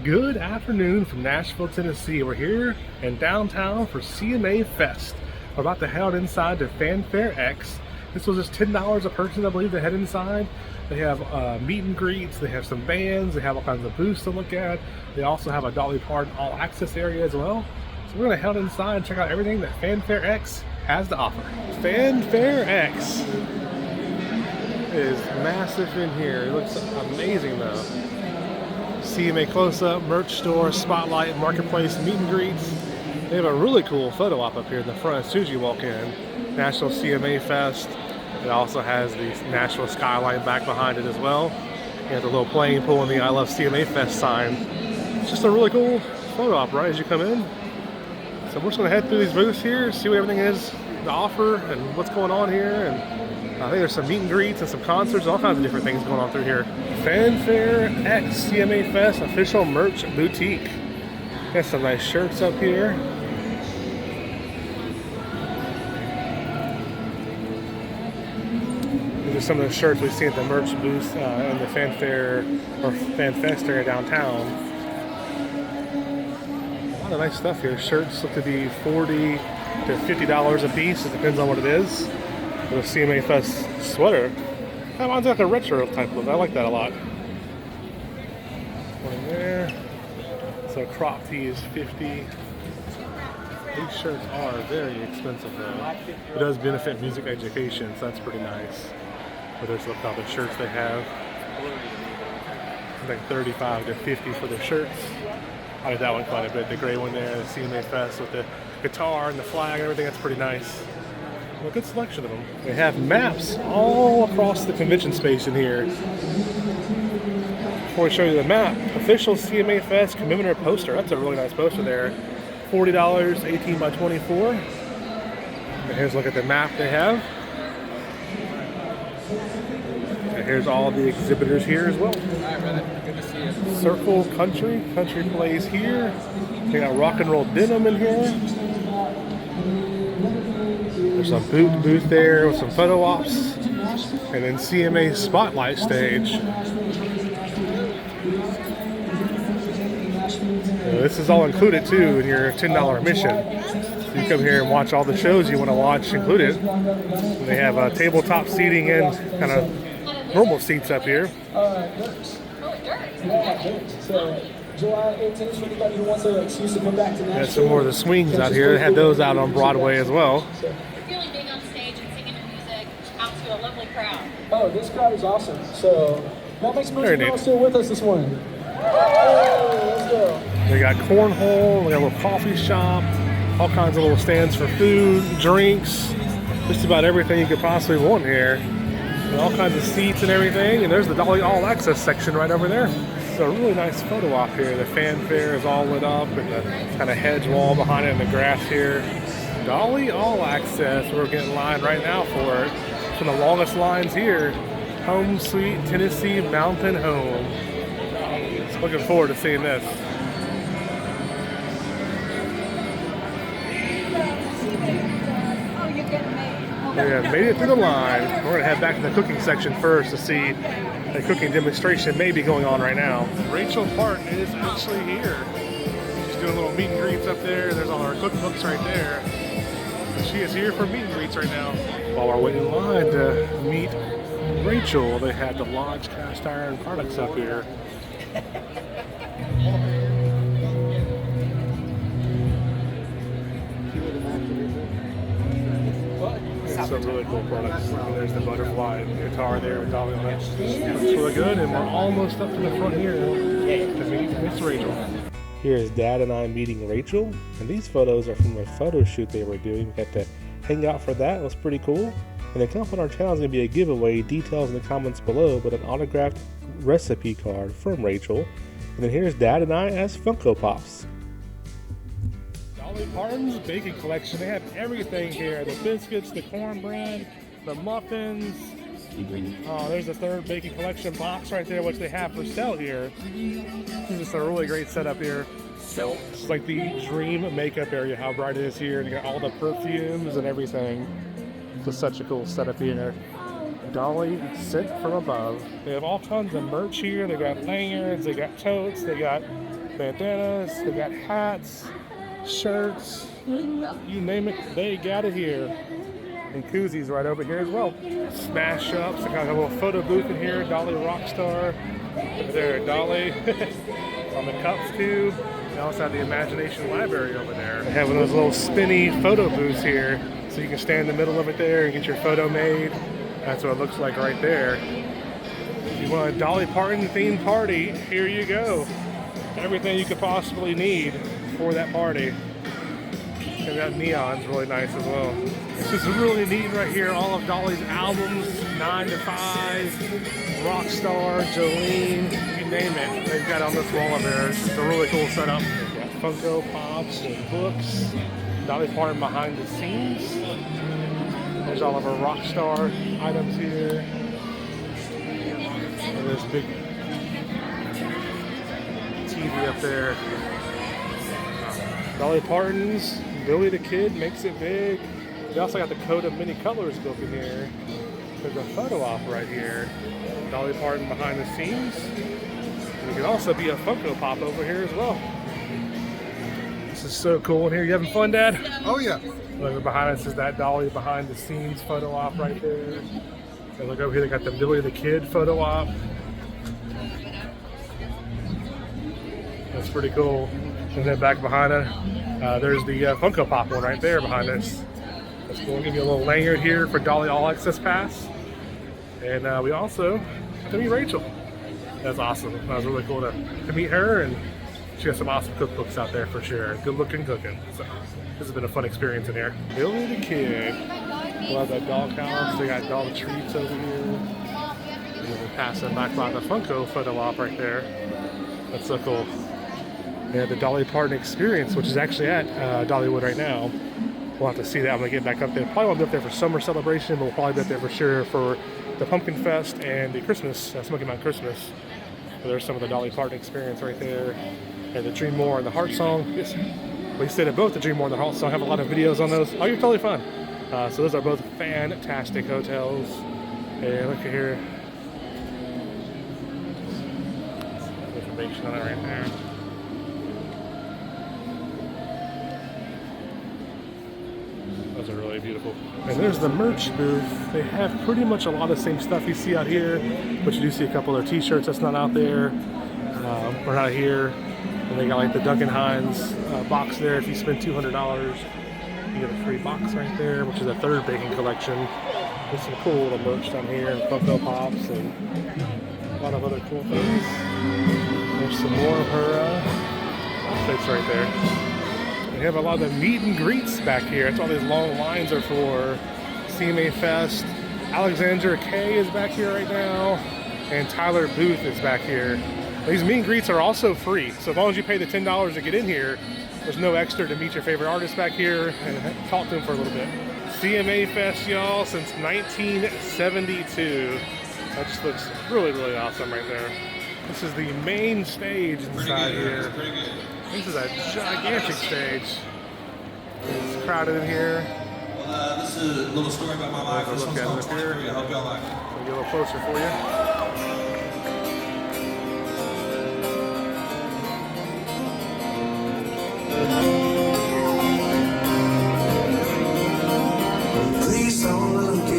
Good afternoon from Nashville, Tennessee. We're here in downtown for CMA Fest. We're about to head inside to Fanfare X. This was just $10 a person, I believe, to head inside. They have meet and greets, they have some bands, they have all kinds of booths to look at. They also have a Dolly Parton all access area as well. So we're gonna head inside and check out everything that Fanfare X has to offer. Fanfare X is massive in here. It looks amazing though. CMA close-up, merch store, spotlight, marketplace, meet and greets. They have a really cool photo op up here in the front as soon as you walk in. National CMA Fest. It also has the Nashville skyline back behind it as well. You have the little playing pool and the I Love CMA Fest sign. It's just a really cool photo op right as you come in. So we're just going to head through these booths here, see what everything is to offer and what's going on here. And I think there's some meet and greets and some concerts, all kinds of different things going on through here. Fanfare X CMA Fest official merch boutique. Got some nice shirts up here. These are some of the shirts we see at the merch booth in the Fanfare or FanFest area downtown. A lot of nice stuff here. Shirts look to be $40 to $50 a piece. It depends on what it is. The CMA Fest sweater. That one's like a retro type look. I like that a lot. One there. So crop tee is $50. These shirts are very expensive though. It does benefit music education, so that's pretty nice. But there's look how the shirts they have. I think $35 to $50 for the shirts. I like that one quite a bit. The gray one there, the CMA Fest with the guitar and the flag and everything. That's pretty nice. A good selection of them. They have maps all across the convention space in here. Before I show you the map, official CMA Fest commemorative poster. That's a really nice poster there. $40, 18 by 24. And here's a look at the map they have. And here's all the exhibitors here as well. Hi, brother. Good to see you. Circle Country. Country plays here. They got rock and roll denim in here. There's some booth there with some photo ops, and then CMA Spotlight stage. This is all included too in your $10 admission. So you come here and watch all the shows you want to watch included. And they have tabletop seating and kind of normal seats up here. July 18th for anybody who wants an excuse to come back to Nashville. Got some more of the swings out here. They had those out on Broadway as well. You're feeling big on stage and singing your music out to a lovely crowd. Oh, this crowd is awesome. So that makes most of you all still with us this morning. Hey, let's go. They got cornhole, they got a little coffee shop, all kinds of little stands for food, drinks, just about everything you could possibly want here. And all kinds of seats and everything. And there's the Dolly All Access section right over there. So a really nice photo op here. The fanfare is all lit up and the kind of hedge wall behind it in the grass here. Dolly All Access. We're getting in line right now for it. It's one of the longest lines here. Home Sweet Tennessee Mountain Home. Just looking forward to seeing this. Yeah, made it through the line. We're going to head back to the cooking section first to see a cooking demonstration may be going on right now. Rachel Parton is actually here. She's doing a little meet and greets up there. There's all our cookbooks right there. And she is here for meet and greets right now. While we're waiting in line to meet Rachel, they had the Lodge cast iron products up here. Some really cool products. There's the butterfly guitar there with Dolly on it. Looks really good, and we're almost up to the front here to meet Miss Rachel. Here is Dad and I meeting Rachel, and these photos are from a photo shoot they were doing. We got to hang out for that. It was pretty cool. And the comment on our channel is going to be a giveaway. Details in the comments below, but an autographed recipe card from Rachel. And then here's Dad and I as Funko Pops. Dolly Parton's baking collection. They have everything here. The biscuits, the cornbread, the muffins. Oh, there's the third baking collection box right there, which they have for sale here. This is just a really great setup here. So it's like the dream makeup area, how bright it is here. And you got all the perfumes and everything. It's such a cool setup here. Dolly sent from above. They have all kinds of merch here. They got lanyards, they got totes, they got bandanas, they got hats, shirts, you name it, they got it here. And koozies right over here as well. Smash ups, I got a little photo booth in here, Dolly Rockstar. Over there, Dolly. On the cups too. They also have the Imagination Library over there. They have one of those little spinny photo booths here, so you can stand in the middle of it there and get your photo made. That's what it looks like right there. If you want a Dolly Parton themed party, here you go. Everything you could possibly need for that party. And that neon's really nice as well. This is really neat right here. All of Dolly's albums, 9 to 5, Rockstar, Jolene, you name it. They've got on this wall over there. It's a really cool setup. They've got Funko Pops and books. Dolly Parton behind the scenes. There's all of our Rockstar items here. And there's big TV up there. Dolly Parton's Billy the Kid makes it big. We also got the coat of many colors book in here. There's a photo op right here. Dolly Parton behind the scenes. And you can also be a Funko Pop over here as well. This is so cool in here. You having fun, Dad? Oh yeah. Look, behind us is that Dolly behind the scenes photo op right there. And look over here, they got the Billy the Kid photo op. That's pretty cool. And then back behind us, there's the Funko Pop one right there behind us. That's cool. We'll give you a little lanyard here for Dolly All Access Pass. And we also got to meet Rachel. That's awesome. That was really cool to meet her, and she has some awesome cookbooks out there for sure. Good looking cooking. So this has been a fun experience in here. Billy the Kid. Love that dog house. They got dog treats over here. And then we pass them back by the Funko photo op right there. That's so cool. They had the Dolly Parton Experience, which is actually at Dollywood right now. We'll have to see that when we get back up there. Probably won't be up there for summer celebration, but we'll probably be up there for sure for the Pumpkin Fest and the Christmas, Smoky Mountain Christmas. So there's some of the Dolly Parton Experience right there. And the Dream More and the Heart Song. Yes. We stayed at both the Dream More and the Heart Song. I have a lot of videos on those. Oh, you're totally fun. So those are both fantastic hotels. And look at here. Information on it right there. Those are really beautiful. And there's the merch booth. They have pretty much a lot of the same stuff you see out here, but you do see a couple of t-shirts that's not out there, or not here. And they got like the Duncan Hines box there. If you spend $200, you get a free box right there, which is a third baking collection. There's some cool little merch down here, and Funko Pops, and a lot of other cool things. There's some more of her outfits right there. We have a lot of the meet and greets back here. That's what all these long lines are for. CMA Fest. Alexandra Kay is back here right now. And Tyler Booth is back here. These meet and greets are also free. So as long as you pay the $10 to get in here, there's no extra to meet your favorite artist back here and talk to them for a little bit. CMA Fest, y'all, since 1972. That just looks really, really awesome right there. This is the main stage inside here. This is a gigantic stage. It's crowded in here. This is a little story about my life. This one's called 23. I hope y'all like it. I'll get a little closer for you. Please don't look at me.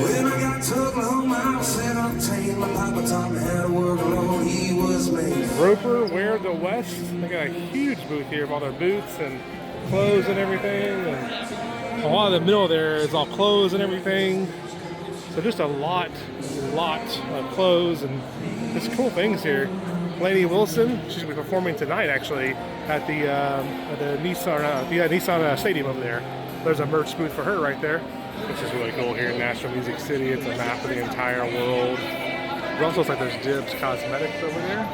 When I got to Oklahoma, I said I'll take my papa taught me how to work alone. He was made. Roper Wear the West. They got a huge booth here of all their boots and clothes and everything. And a lot of the middle there is all clothes and everything. So just a lot of clothes and just cool things here. Lainey Wilson, she's gonna be performing tonight actually at the Nissan Stadium over there. There's a merch booth for her right there, which is really cool here in Nashville Music City. It's a map of the entire world. It also looks like there's Dibs Cosmetics over there.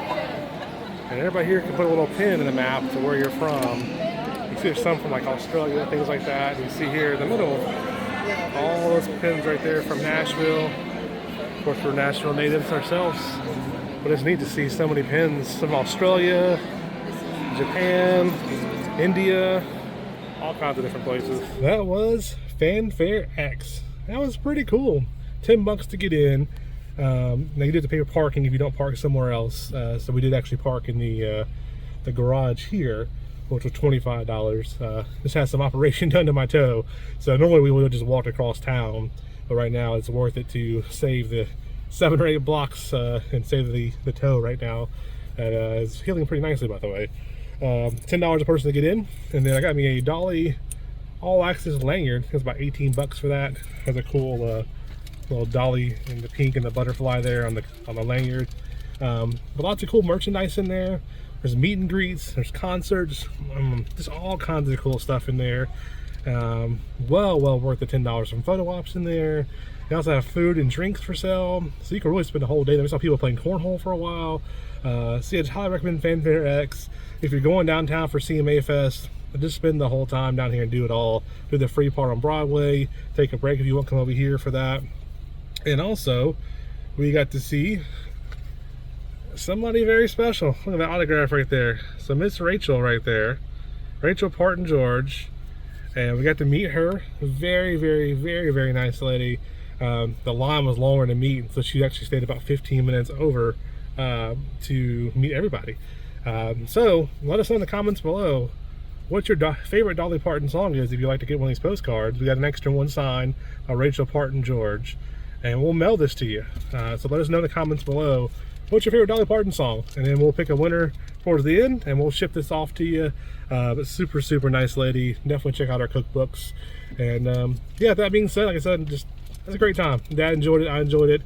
And everybody here can put a little pin in the map to where you're from. You see there's some from like Australia, things like that. And you see here in the middle, all those pins right there from Nashville. Of course, we're Nashville natives ourselves. But it's neat to see so many pins from Australia, Japan, India, all kinds of different places. That was Fanfare X. That was pretty cool. $10 to get in. Now you do have to pay for parking if you don't park somewhere else. So we did actually park in the garage here, which was $25. This has some operation done to my toe, so normally we would have just walked across town, but right now it's worth it to save the 7 or 8 blocks and save the toe right now. And it's healing pretty nicely, by the way. $10 a person to get in, and then I got me a Dolly all-access lanyard. It's about $18 for that. Has a cool little Dolly in the pink and the butterfly there on the lanyard. But lots of cool merchandise in there. There's meet and greets, there's concerts, just all kinds of cool stuff in there. Well worth the $10. Some photo ops in there. They also have food and drinks for sale, so you can really spend a whole day. We saw people playing cornhole for a while. So yeah, I'd highly recommend Fanfare X. If you're going downtown for CMA Fest, just spend the whole time down here and do it all. Do the free part on Broadway, take a break if you want to come over here for that. And also, we got to see somebody very special. Look at that autograph right there. So Miss Rachel right there, Rachel Parton George, and we got to meet her. Very nice lady. The line was longer to meet, so she actually stayed about 15 minutes over to meet everybody. So let us know in the comments below what your favorite Dolly Parton song is if you'd like to get one of these postcards. We got an extra one signed by Rachel Parton George, and we'll mail this to you. So let us know in the comments below what's your favorite Dolly Parton song, and then we'll pick a winner towards the end and we'll ship this off to you. But super nice lady. Definitely check out our cookbooks. And yeah, that being said, like I said, just it was a great time. Dad enjoyed it, I enjoyed it.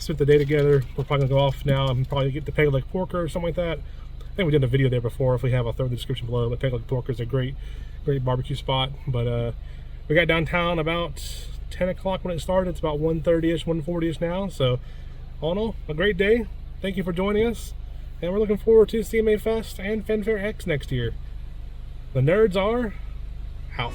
Spent the day together. We're probably gonna go off now and probably get to Peg Leg Porker or something like that. I think we did a video there before. If we have, I'll throw in the description below. But Peg Leg Porker is a great barbecue spot. But we got downtown about 10 o'clock when it started. It's about 1:30ish, 1:40ish now. So all in all, a great day. Thank you for joining us, and we're looking forward to CMA Fest and Fanfare X next year. The nerds are out.